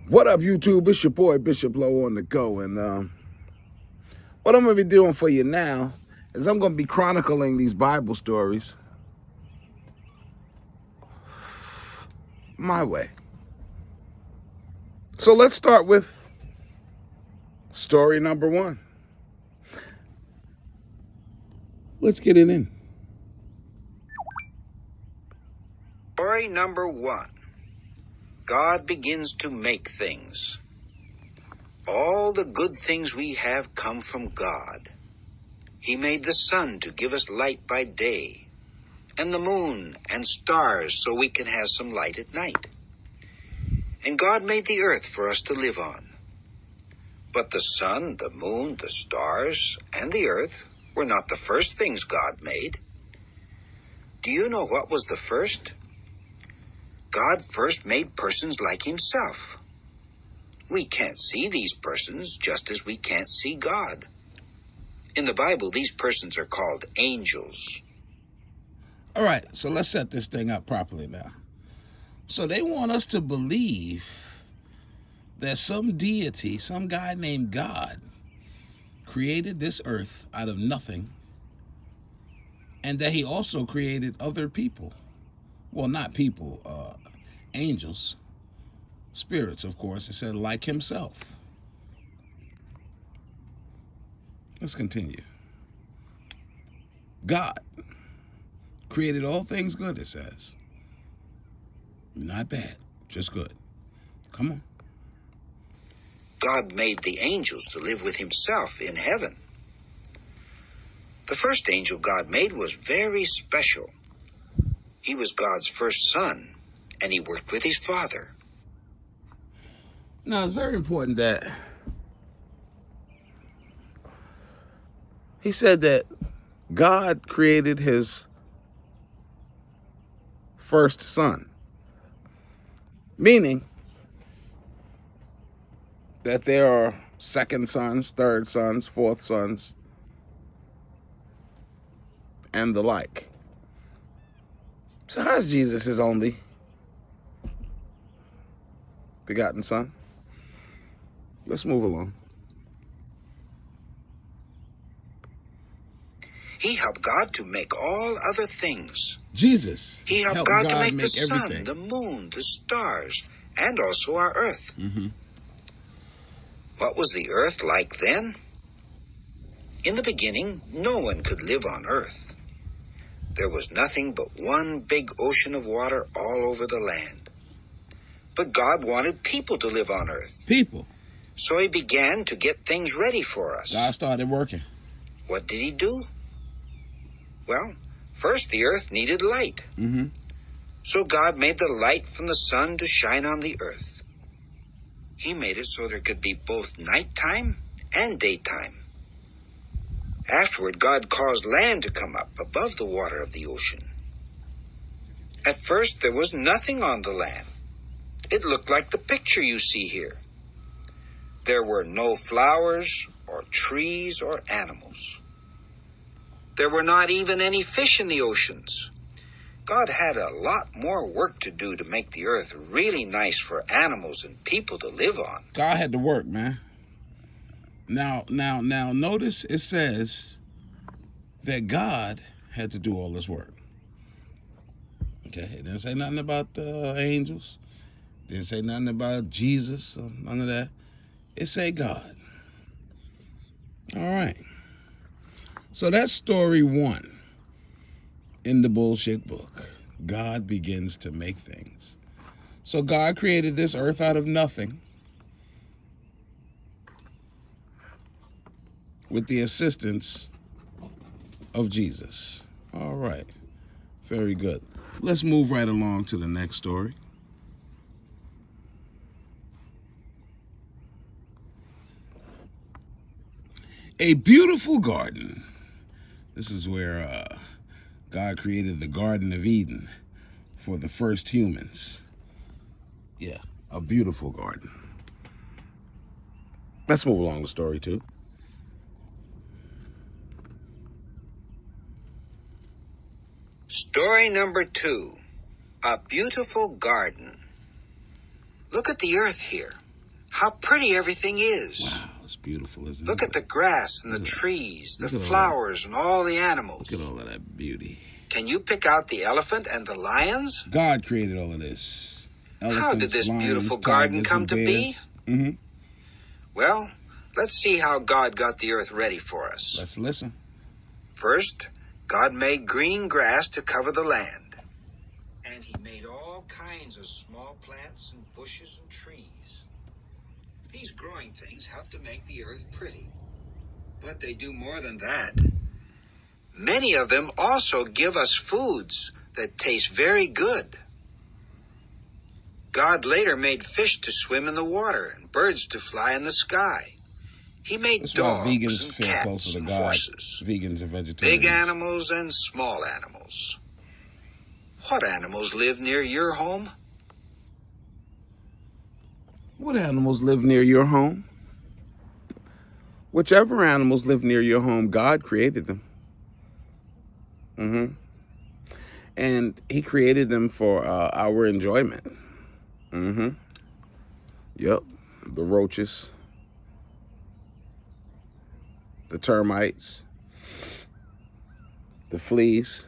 What up, YouTube? It's your boy, BishopLo on the go. And what I'm going to be doing for you now is I'm going to be chronicling these Bible stories my way. So let's start with story number 1. Let's get it in. Story number 1. God begins to make things. All the good things we have come from God. He made the sun to give us light by day, and the moon and stars so we can have some light at night. And God made the earth for us to live on. But the sun, the moon, the stars, and the earth were not the first things God made. Do you know what was the first? God first made persons like himself. We can't see these persons just as we can't see God. In the Bible, these persons are called angels. All right, so let's set this thing up properly now. So they want us to believe that some deity, some guy named God, created this earth out of nothing, and that he also created other people. Well, not people, angels, spirits, of course. It said like himself. Let's continue. God created all things good, it says. Not bad, just good. Come on. God made the angels to live with himself in heaven. The first angel God made was very special. He was God's first son, and he worked with his father. Now, it's very important that he said that God created his first son, meaning that there are second sons, third sons, fourth sons, and the like. So how's Jesus his only begotten son? Let's move along. He helped God to make all other things. Jesus He helped God to make the sun, everything. the moon, the stars, and also our earth. Mm-hmm. What was the earth like then? In the beginning, no one could live on earth. There was nothing but one big ocean of water all over the land. But God wanted people to live on earth. People. So he began to get things ready for us. God started working. What did he do? Well, first the earth needed light. Mm-hmm. So God made the light from the sun to shine on the earth. He made it so there could be both nighttime and daytime. Afterward, God caused land to come up above the water of the ocean. At first, there was nothing on the land. It looked like the picture you see here. There were no flowers or trees or animals. There were not even any fish in the oceans. God had a lot more work to do to make the earth really nice for animals and people to live on. God had to work, man. Now, notice it says that God had to do all this work. Okay, it didn't say nothing about the angels. Didn't say nothing about Jesus or none of that. It said God. All right. So that's story 1 in the bullshit book. God begins to make things. So God created this earth out of nothing with the assistance of Jesus. All right. Very good. Let's move right along to the next story. A beautiful garden. This is where God created the Garden of Eden for the first humans. Yeah, a beautiful garden. Let's move along to story 2. Story number 2. A beautiful garden. Look at the earth here. how pretty everything is. Wow, it's beautiful, isn't it? Look at the grass and the trees, the flowers and all the animals. Look at all of that beauty. Can you pick out the elephant and the lions? God created all of this. Elephants, How did this lions, beautiful garden tigers, come and to be? Mm-hmm. Well, let's see how God got the earth ready for us. Let's listen. First, God made green grass to cover the land. And he made all kinds of small plants and bushes and trees. These growing things help to make the earth pretty. But they do more than that. Many of them also give us foods that taste very good. God later made fish to swim in the water and birds to fly in the sky. He made That's why dogs vegans and feel cats closer to and God. horses, Vegans and vegetarians. big animals and small animals. What animals live near your home? What animals live near your home? Whichever animals live near your home, God created them. And he created them for our enjoyment. Yep. The roaches, the termites, the fleas.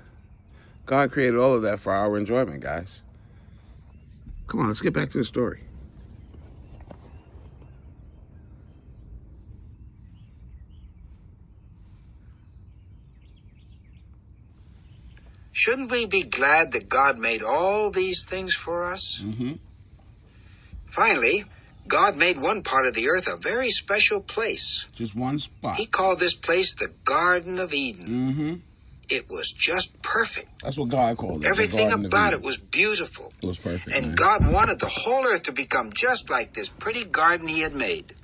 God created all of that for our enjoyment, guys. Come on, let's get back to the story. Shouldn't we be glad that God made all these things for us? Finally, God made one part of the earth a very special place. Just one spot. He called this place the Garden of Eden. It was just perfect. That's what God called it. Everything about it was beautiful. It was perfect. And man. God wanted the whole earth to become just like this pretty garden he had made.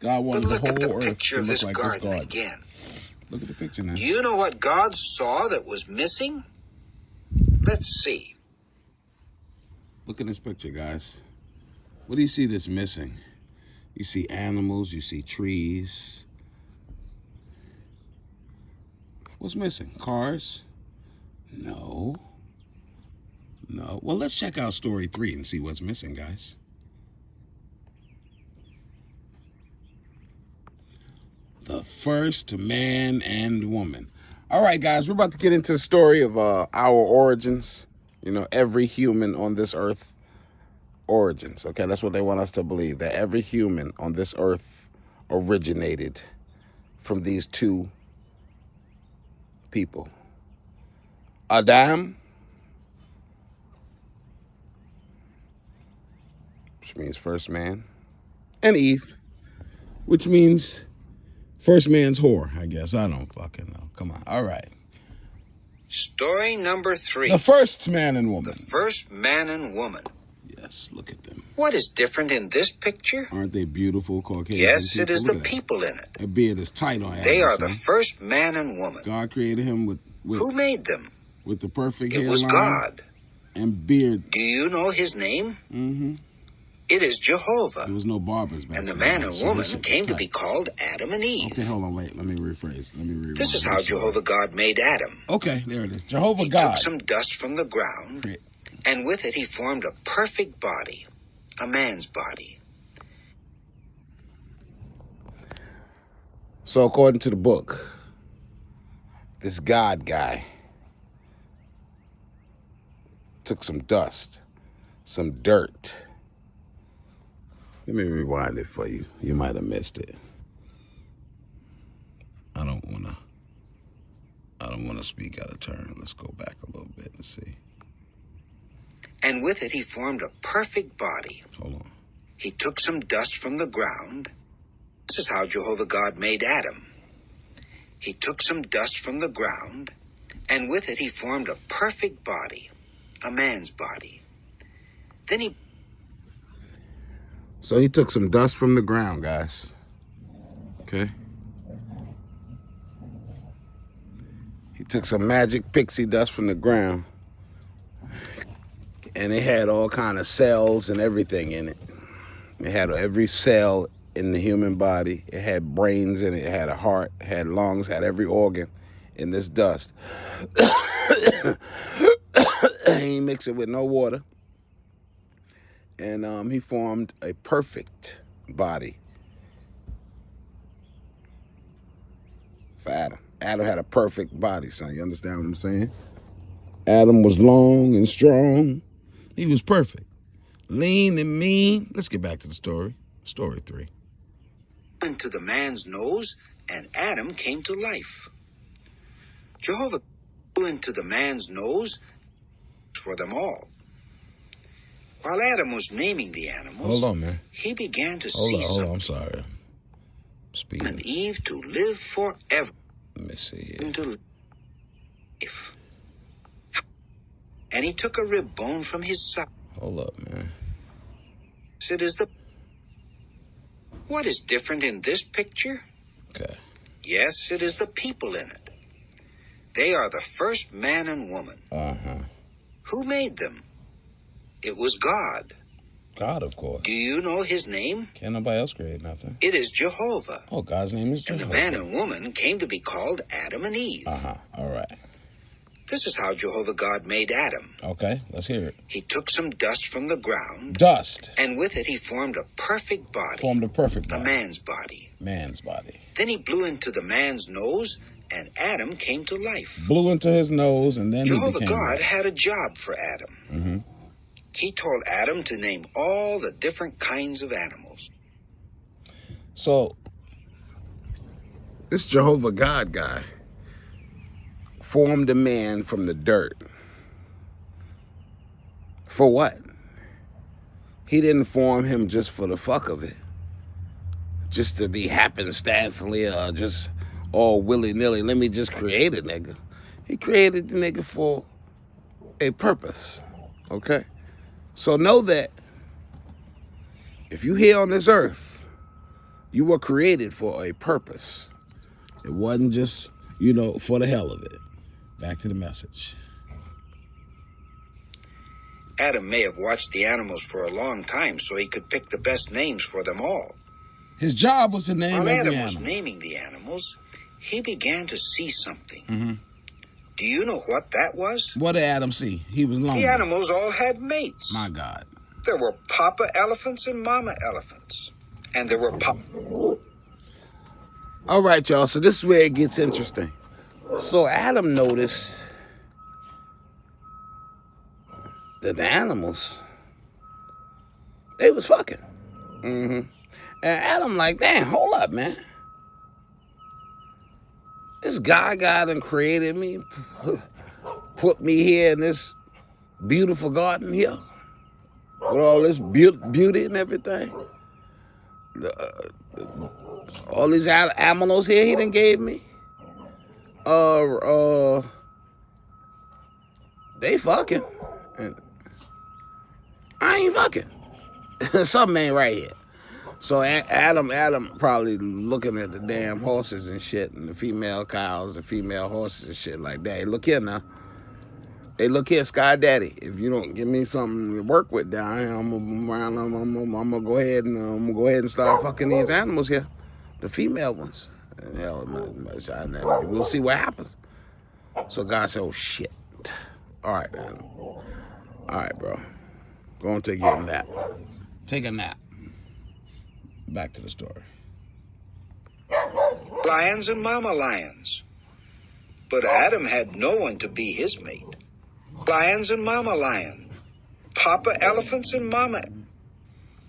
God wanted But look the at the whole earth picture to of look this like garden this garden. again. Look at the picture now. Do you know what God saw that was missing? Let's see. Look at this picture, guys. What do you see that's missing? You see animals, you see trees. What's missing? Cars? No. Well, let's check out story 3 and see what's missing, guys. The first man and woman. All right, guys, we're about to get into the story of our origins. You know, every human on this earth origins. Okay, that's what they want us to believe, that every human on this earth originated from these two people. Adam, which means first man, and Eve, which means first man's whore, I guess. I don't fucking know. Come on. All right. Story number 3. The first man and woman. The first man and woman. Yes, look at them. What is different in this picture? Aren't they beautiful Caucasian Yes, people? it is Look the at that. people in it. Their beard is tight on Adam. They are the first man and woman. God created him with Who made them? with the perfect It hairline was God. and beard. Do you know his name? Mm-hmm. It is Jehovah. There was no barbers back And the then, man right? and So woman his shit was came to tight. be called Adam and Eve. Okay, hold on, wait. Let me rephrase. Let me rewind. This is how I'm sorry. Jehovah God made Adam. Okay, there it is. Jehovah He God. took some dust from the ground, and with it he formed a perfect body, a man's body. So according to the book, this God guy took some dust, some dirt. Let me rewind it for you. You might have missed it. I don't wanna speak out of turn. Let's go back a little bit and see. And with it he formed a perfect body. Hold on. He took some dust from the ground. This is how Jehovah God made Adam. He took some dust from the ground, and with it he formed a perfect body, a man's body. Then he... So he took some dust from the ground, guys. Okay? He took some magic pixie dust from the ground. And it had all kind of cells and everything in it. It had every cell in the human body. It had brains in it. It had a heart, it had lungs, had every organ in this dust. He mixed it with no water. and he formed a perfect body for Adam. Adam had a perfect body, son. You understand what I'm saying? Adam was long and strong. He was perfect. Lean and mean. Let's get back to the story. Story 3. Into the man's nose, and Adam came to life. Jehovah blew into the man's nose for them all. While Adam was naming the animals, Hold on, man. he began to Hold see on, something. I'm sorry. Speed. And Eve to live forever. Let me see here. Into life. And he took a rib bone from his side. Hold up, man. It is the... What is different in this picture? Okay. Yes, it is the people in it. They are the first man and woman. Uh-huh. Who made them? It was God. God, of course. Do you know his name? Can't nobody else create nothing. It is Jehovah. Oh, God's name is And Jehovah. the man and woman came to be called Adam and Eve. Uh-huh. All right. This is how Jehovah God made Adam. Okay, let's hear it. He took some dust from the ground, Dust. and with it he formed a perfect body. Formed a perfect body. A man's body. Man's body. Then he blew into the man's nose, and Adam came to life. Blew into his nose, and then Jehovah he became God life. had a job for Adam. Mm-hmm. He told Adam to name all the different kinds of animals. So, this Jehovah God guy formed a man from the dirt. For what? He didn't form him just for the fuck of it. Just to be happenstancely or just all willy-nilly. Let me just create a nigga. He created the nigga for a purpose. Okay? So know that if you here on this earth, you were created for a purpose. It wasn't just, for the hell of it. Back to the message. Adam may have watched the animals for a long time so he could pick the best names for them all. His job was to name While every Adam was animal. naming the animals, he began to see something. Mm-hmm. Do you know what that was? What did Adam see? He was lonely. The animals all had mates. My God. There were papa elephants and mama elephants. And there were All right, y'all. So this is where it gets interesting. So Adam noticed that the animals, they was fucking. Mm-hmm. And Adam like, damn, hold up, man. This guy done created me, put me here in this beautiful garden here with all this beauty and everything. All these animals here he done gave me. They fucking. And I ain't fucking. Something ain't right here. So Adam probably looking at the damn horses and shit, and the female cows and female horses and shit like that. Hey, look here now. Hey, look here, Sky Daddy. If you don't give me something to work with down here, I'm gonna go ahead and start fucking these animals here, the female ones. And hell, we'll see what happens. So God said, "Oh shit! All right, man. All right, bro. Go and take your nap. Take a nap." Back to the story. lions and mama lions. But Adam had no one to be his mate. Lions and mama lion. Papa elephants and mama.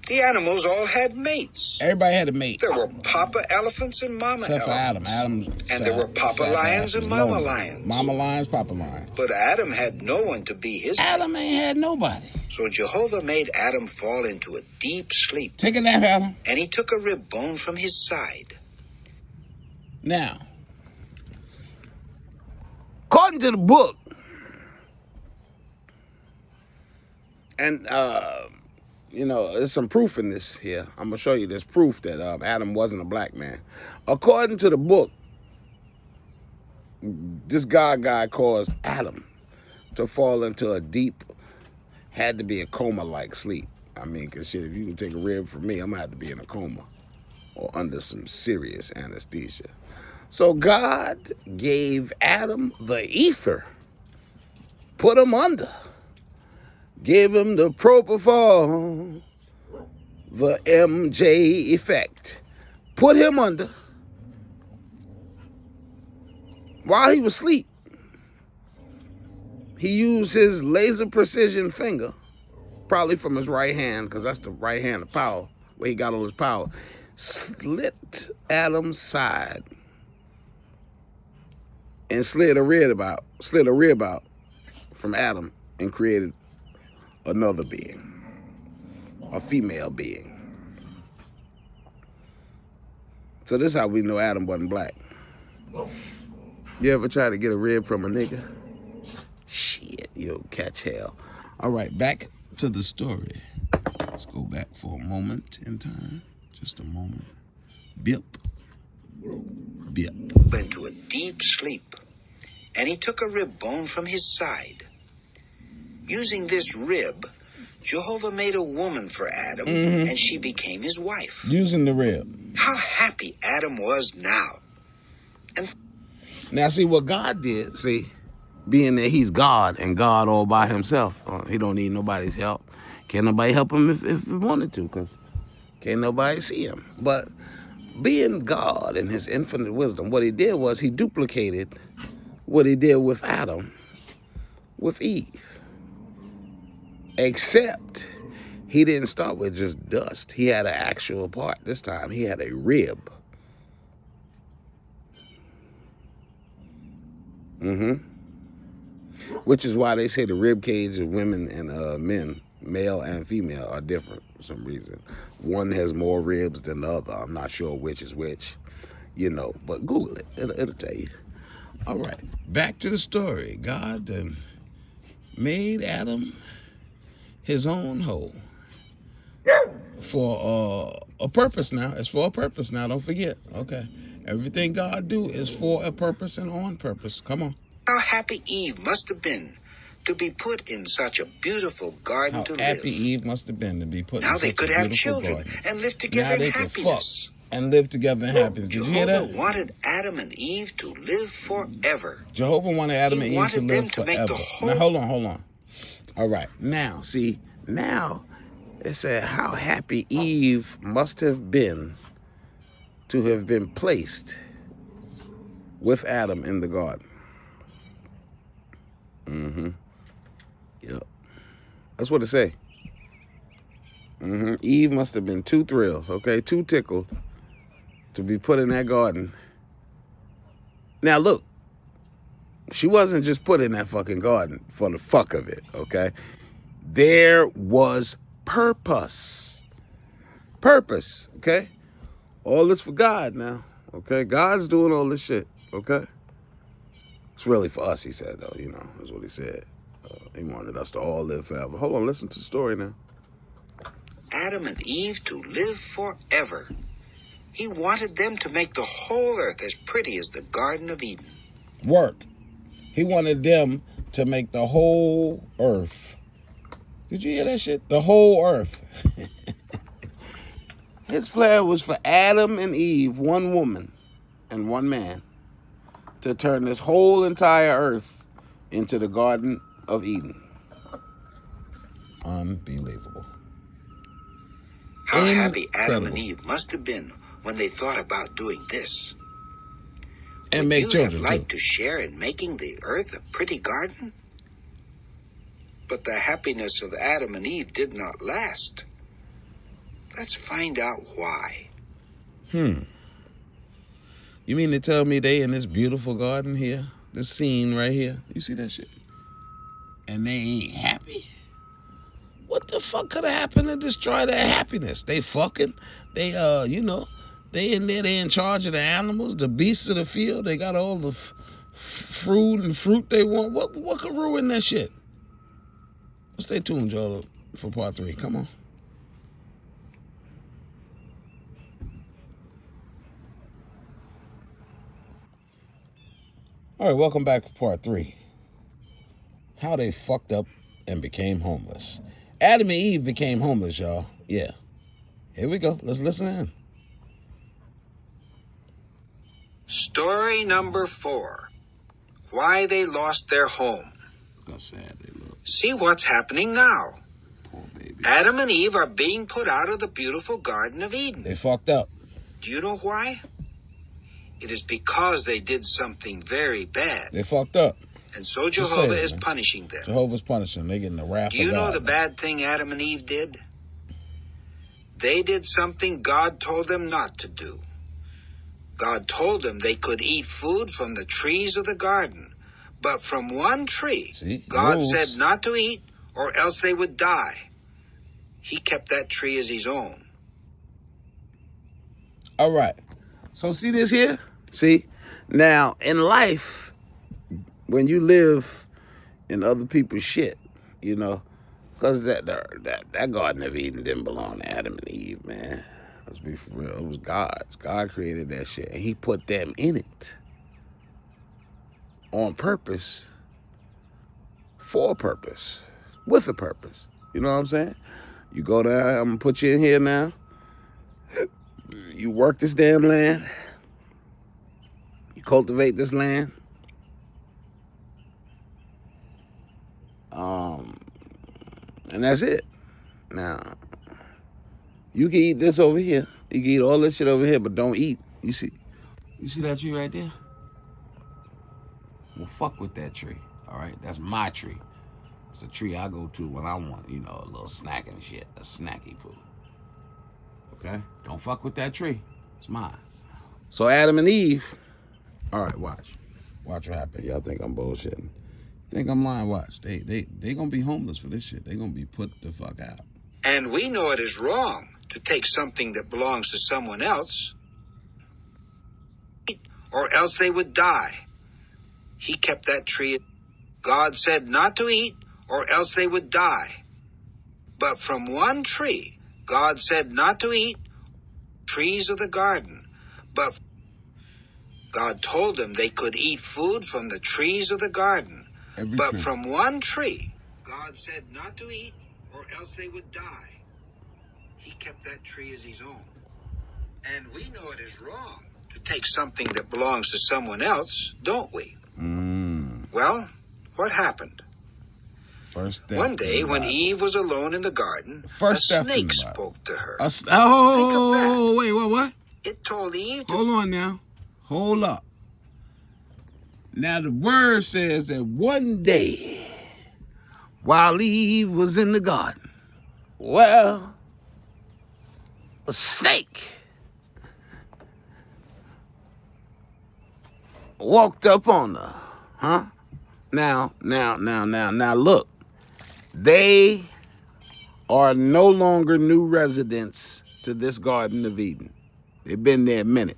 The animals all had mates. Everybody had a mate. There were papa elephants and mama Except for elephants. Adam. And there were papa lions and mama lions. Mama lions, papa lions. But Adam had no one to be his mate. Adam ain't had nobody. So Jehovah made Adam fall into a deep sleep. Take a nap, Adam. And he took a rib bone from his side. Now, according to the book, and there's some proof in this here. I'm gonna show you this proof that Adam wasn't a black man. According to the book, this God guy caused Adam to fall into a deep, had to be a coma-like sleep. I mean, cause shit, if you can take a rib from me, I'm gonna have to be in a coma or under some serious anesthesia. So God gave Adam the ether, put him under. Gave him the propofol, the MJ effect. Put him under while he was asleep. He used his laser precision finger, probably from his right hand, because that's the right hand of power, where he got all his power, slit Adam's side and slid a rib out from Adam and created another being, a female being. So this is how we know Adam wasn't black. You ever try to get a rib from a nigga? Shit, you'll catch hell. All right, back to the story. Let's go back for a moment in time. Just a moment. Bip. Bip. Into a deep sleep, and he took a rib bone from his side. Using this rib, Jehovah made a woman for Adam, and she became his wife. Using the rib. How happy Adam was now. And now, see what God did, being that he's God and God all by himself. He don't need nobody's help. Can't nobody help him if he wanted to, because can't nobody see him. But being God in his infinite wisdom, what he did was he duplicated what he did with Adam, with Eve. Except he didn't start with just dust. He had an actual part. This time he had a rib. Which is why they say the rib cage of women and men, male and female, are different for some reason. One has more ribs than the other. I'm not sure which is which, but Google it. It'll tell you. All right, back to the story. God then made Adam his own hoe for a purpose now. It's for a purpose now, don't forget. Okay. Everything God do is for a purpose and on purpose. Come on. How happy Eve must have been to be put in such a beautiful garden to live. How happy Eve must have been to be put in such a beautiful garden. Now they could have children and live together in happiness. Now they could fuck and live together in happiness. Did you hear that? Jehovah wanted Adam and Eve to live forever. Jehovah wanted Adam and Eve to live forever. Now, hold on. All right. Now it said how happy Eve must have been to have been placed with Adam in the garden. Yep. That's what it say. Eve must have been too thrilled, too tickled to be put in that garden. Now look, she wasn't just put in that fucking garden for the fuck of it, There was purpose. Purpose, All this for God now, God's doing all this shit, It's really for us, he said, though, is what he said. He wanted us to all live forever. Hold on, listen to the story now. Adam and Eve to live forever. He wanted them to make the whole earth as pretty as the Garden of Eden. Work. He wanted them to make the whole earth. Did you hear that shit? The whole earth. His plan was for Adam and Eve, one woman and one man, to turn this whole entire earth into the Garden of Eden. Unbelievable. How happy Adam and Eve must have been when they thought about doing this. And make children, would you have liked to share in making the earth a pretty garden? But the happiness of Adam and Eve did not last. Let's find out why. You mean to tell me they in this beautiful garden here, this scene right here? You see that shit? And they ain't happy? What the fuck could have happened to destroy their happiness? They fucking, they in there, they in charge of the animals, the beasts of the field. They got all the fruit they want. What could ruin that shit? Stay tuned, y'all, for part 3. Come on. All right, welcome back for part 3. How they fucked up and became homeless. Adam and Eve became homeless, y'all. Yeah. Here we go. Let's listen in. Story number 4. Why they lost their home. Look how sad they look. See what's happening now. Poor baby. Adam and Eve are being put out of the beautiful Garden of Eden. They fucked up. Do you know why? It is because they did something very bad. They fucked up. And so Jehovah is punishing them. Jehovah's punishing them. They're getting the wrath of God. Do you know the bad thing Adam and Eve did? They did something God told them not to do. God told them they could eat food from the trees of the garden. But from one tree, God said not to eat, or else they would die. He kept that tree as his own. All right. So see this here? See? Now, in life, when you live in other people's shit, you know, because that Garden of Eden didn't belong to Adam and Eve, man. Let's be for real. It was God's. God created that shit, and he put them in it on purpose, for a purpose, with a purpose. You know what I'm saying? You go there, I'm going to put you in here now. You work this damn land. You cultivate this land. And that's it. Now, you can eat this over here. You can eat all this shit over here, but don't eat. You see that tree right there? Well, fuck with that tree. All right, that's my tree. It's a tree I go to when I want, you know, a little snack and shit, a snacky poo. Okay, don't fuck with that tree. It's mine. So Adam and Eve. All right, watch what happens. Y'all think I'm bullshitting? Think I'm lying? Watch. They gonna be homeless for this shit. They gonna be put the fuck out. And we know it is wrong to take something that belongs to someone else, or else they would die. He kept that tree. God said not to eat, or else they would die. But from one tree, God said not to eat, trees of the garden. But God told them they could eat food from the trees of the garden. But from one tree, God said not to eat, or else they would die. He kept that tree as his own. And we know it is wrong to take something that belongs to someone else, don't we? Well, what happened? One day when Eve was alone in the garden, a snake spoke to her. Wait, what? It told Eve to... Hold on now. Hold up. Now the word says that one day, while Eve was in the garden, well, a snake walked up on her, huh? Now, look. They are no longer new residents to this Garden of Eden. They've been there a minute.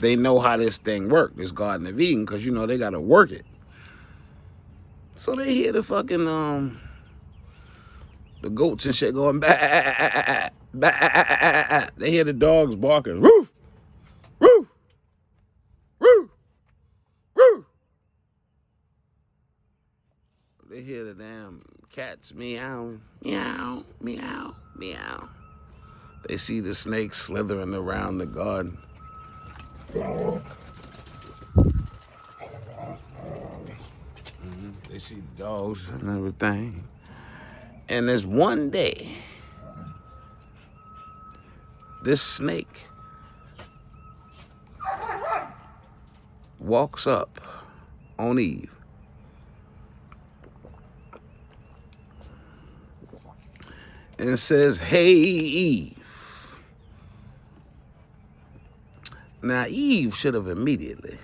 They know how this thing works, this Garden of Eden, because, you know, they got to work it. So they hear the fucking, the goats and shit going, bah, bah. They hear the dogs barking, roof, roof, roof, roof. They hear the damn cats meowing, meow, meow, meow. They see the snakes slithering around the garden. They see the dogs and everything. And there's one day, this snake walks up on Eve. And says, "Hey, Eve." Now, Eve should have immediately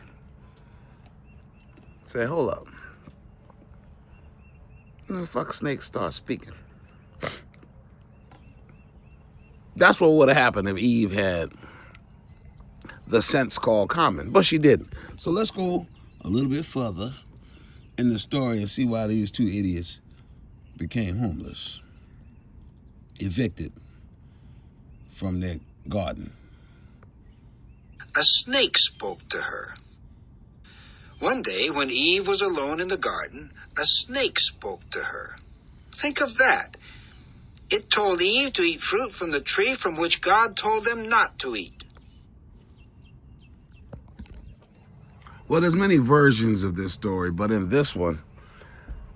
said, "Hold up. When the fuck snakes start speaking?" That's what would have happened if Eve had the sense called common, but she didn't. So let's go a little bit further in the story and see why these two idiots became homeless, evicted from their garden. A snake spoke to her. One day when Eve was alone in the garden, a snake spoke to her. Think of that. It told Eve to eat fruit from the tree from which God told them not to eat. Well, there's many versions of this story, but in this one,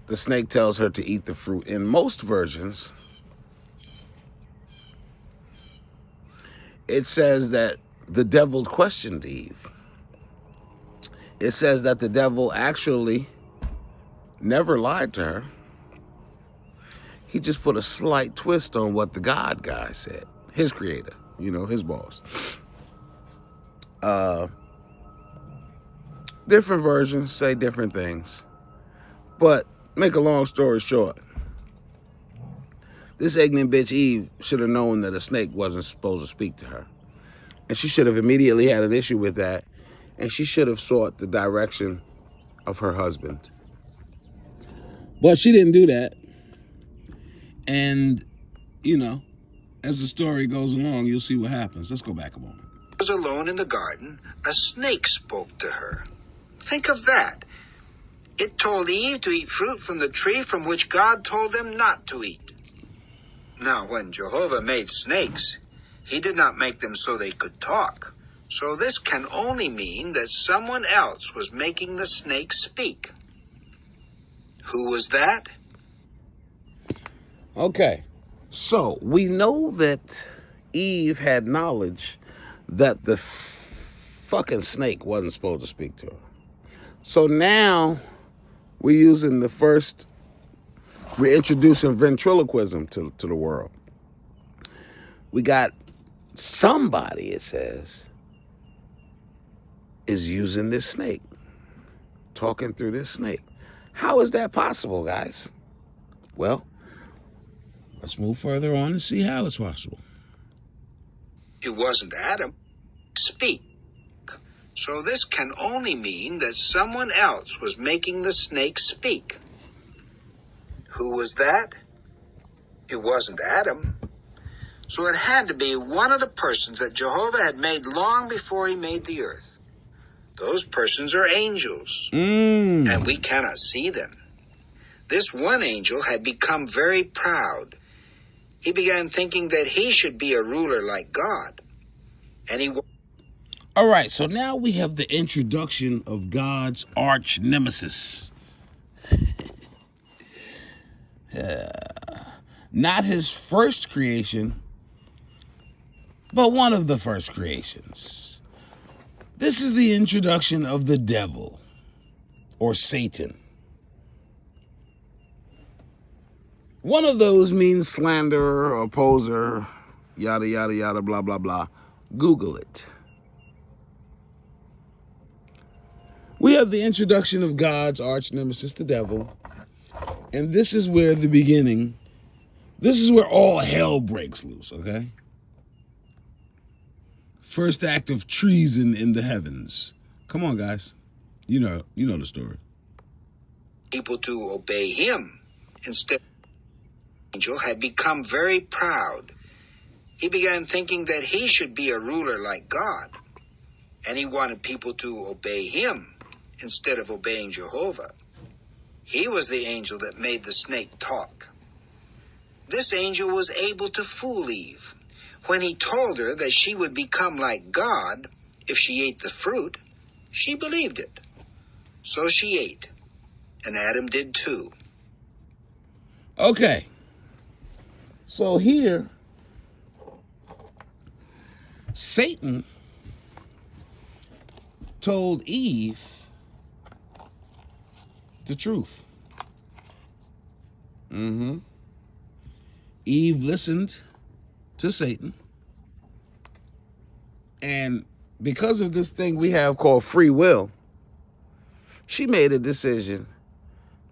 the snake tells her to eat the fruit. In most versions, it says that the devil questioned Eve. It says that the devil actually never lied to her. He just put a slight twist on what the God guy said, his creator, his boss. Different versions say different things. But make a long story short, this ignorant bitch Eve should have known that a snake wasn't supposed to speak to her. And she should have immediately had an issue with that. And she should have sought the direction of her husband. But she didn't do that. And, as the story goes along, you'll see what happens. Let's go back a moment. Was alone in the garden, a snake spoke to her. Think of that. It told Eve to eat fruit from the tree from which God told them not to eat. Now, when Jehovah made snakes, he did not make them so they could talk. So this can only mean that someone else was making the snake speak. Who was that? Okay, so we know that Eve had knowledge that the fucking snake wasn't supposed to speak to her. So now we're introducing ventriloquism to the world. We got somebody, it says, is using this snake, talking through this snake. How is that possible, guys? Well, let's move further on and see how it's possible. It wasn't Adam. Speak. So this can only mean that someone else was making the snake speak. Who was that? It wasn't Adam. So it had to be one of the persons that Jehovah had made long before he made the earth. Those persons are angels, and we cannot see them. This one angel had become very proud. He began thinking that he should be a ruler like God. All right, so now we have the introduction of God's arch nemesis. Not his first creation, but one of the first creations. This is the introduction of the devil, or Satan. One of those means slanderer, opposer, yada, yada, yada, blah, blah, blah. Google it. We have the introduction of God's arch nemesis, the devil. And this is where this is where all hell breaks loose, okay? First act of treason in the heavens. Come on, guys. You know the story. People to obey him instead. The angel had become very proud. He began thinking that he should be a ruler like God. And he wanted people to obey him instead of obeying Jehovah. He was the angel that made the snake talk. This angel was able to fool Eve. When he told her that she would become like God if she ate the fruit, she believed it. So she ate, and Adam did too. Okay. So here, Satan told Eve the truth. Eve listened to Satan. And because of this thing we have called free will, she made a decision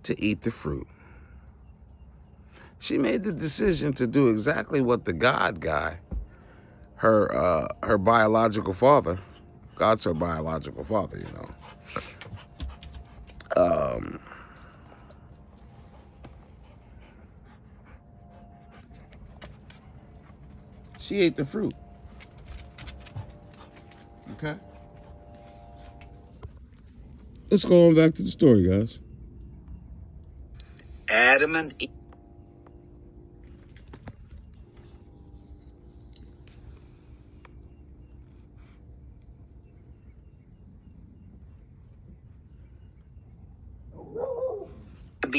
to eat the fruit. She made the decision to do exactly what the God guy, her biological father, God's her biological father, she ate the fruit. Okay? Let's go on back to the story, guys. Adam and Eve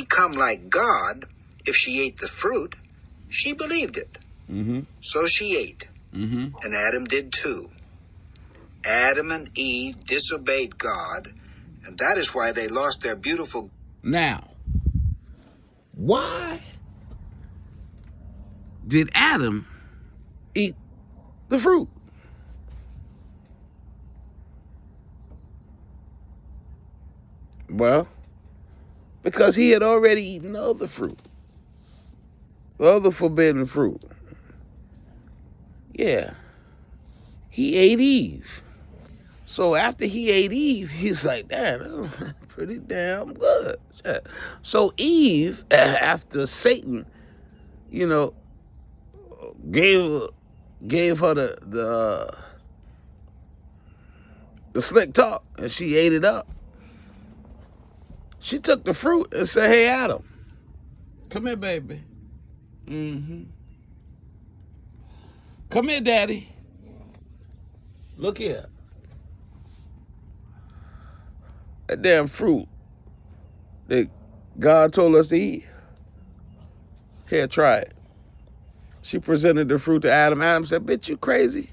become like God if she ate the fruit, she believed it. So she ate, and Adam did too. Adam and Eve disobeyed God, and that is why they lost their beautiful... Now, why did Adam eat the fruit? Well, because he had already eaten the other fruit. The other forbidden fruit. Yeah. He ate Eve. So after he ate Eve, he's like, damn, that's pretty damn good. So Eve, after Satan, you know, gave her the slick talk, and she ate it up. She took the fruit and said, hey, Adam, come here, baby. Come here, daddy. Look here. That damn fruit that God told us to eat. Here, try it. She presented the fruit to Adam. Adam said, bitch, you crazy?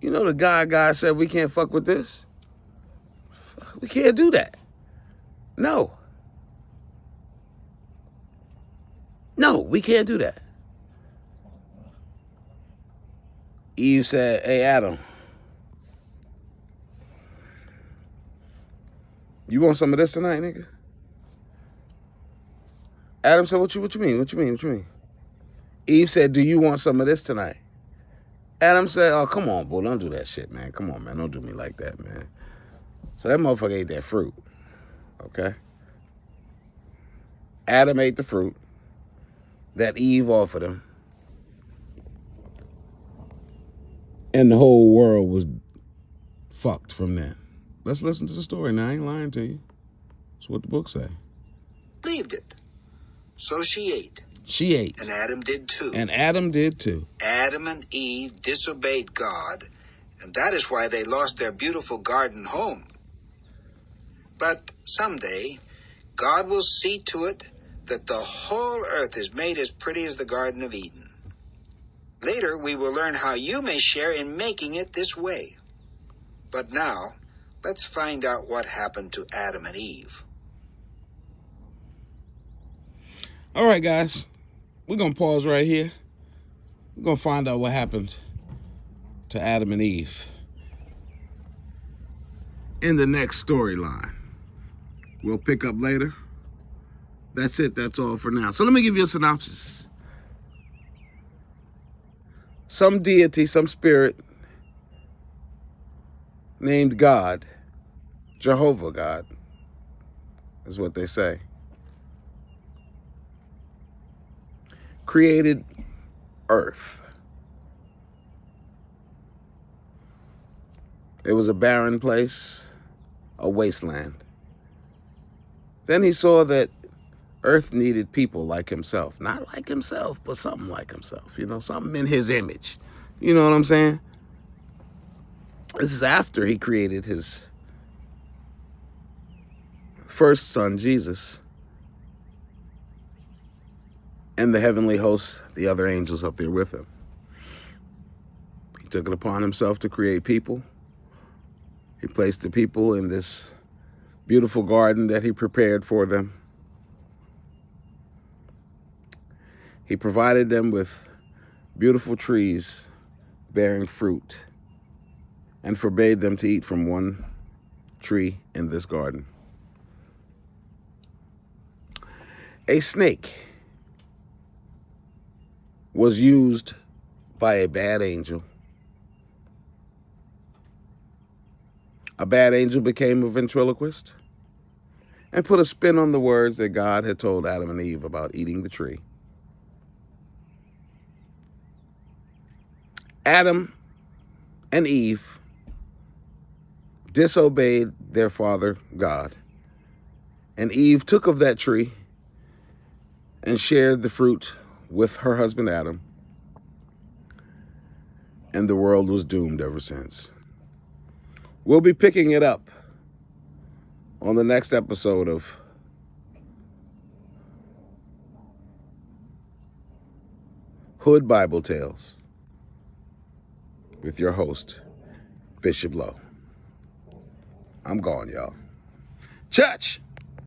You know the God said we can't fuck with this? We can't do that. No. No, we can't do that. Eve said, hey, Adam, you want some of this tonight, nigga? Adam said, what you mean? Eve said, do you want some of this tonight? Adam said, oh, come on, boy, don't do that shit, man. Come on, man, don't do me like that, man. So that motherfucker ate that fruit, okay? Adam ate the fruit that Eve offered him. And the whole world was fucked from that. Let's listen to the story now. I ain't lying to you. That's what the book say. Believed it. So she ate. She ate. And Adam did too. Adam and Eve disobeyed God, and that is why they lost their beautiful garden home. But someday, God will see to it that the whole earth is made as pretty as the Garden of Eden. Later, we will learn how you may share in making it this way. But now, let's find out what happened to Adam and Eve. All right, guys. We're going to pause right here. We're going to find out what happened to Adam and Eve in the next storyline. We'll pick up later. That's it. That's all for now. So let me give you a synopsis. Some deity, some spirit named God, Jehovah God, is what they say, created earth. It was a barren place, a wasteland. Then he saw that earth needed people like himself. Not like himself, but something like himself. You know, something in his image. You know what I'm saying? This is after he created his first son, Jesus, and the heavenly hosts, the other angels up there with him. He took it upon himself to create people. He placed the people in this beautiful garden that he prepared for them. He provided them with beautiful trees bearing fruit and forbade them to eat from one tree in this garden. A snake was used by a bad angel. A bad angel became a ventriloquist and put a spin on the words that God had told Adam and Eve about eating the tree. Adam and Eve disobeyed their father, God. And Eve took of that tree and shared the fruit with her husband, Adam. And the world was doomed ever since. We'll be picking it up on the next episode of Hood Bible Tales with your host, Bishop Lo. I'm gone, y'all. Church!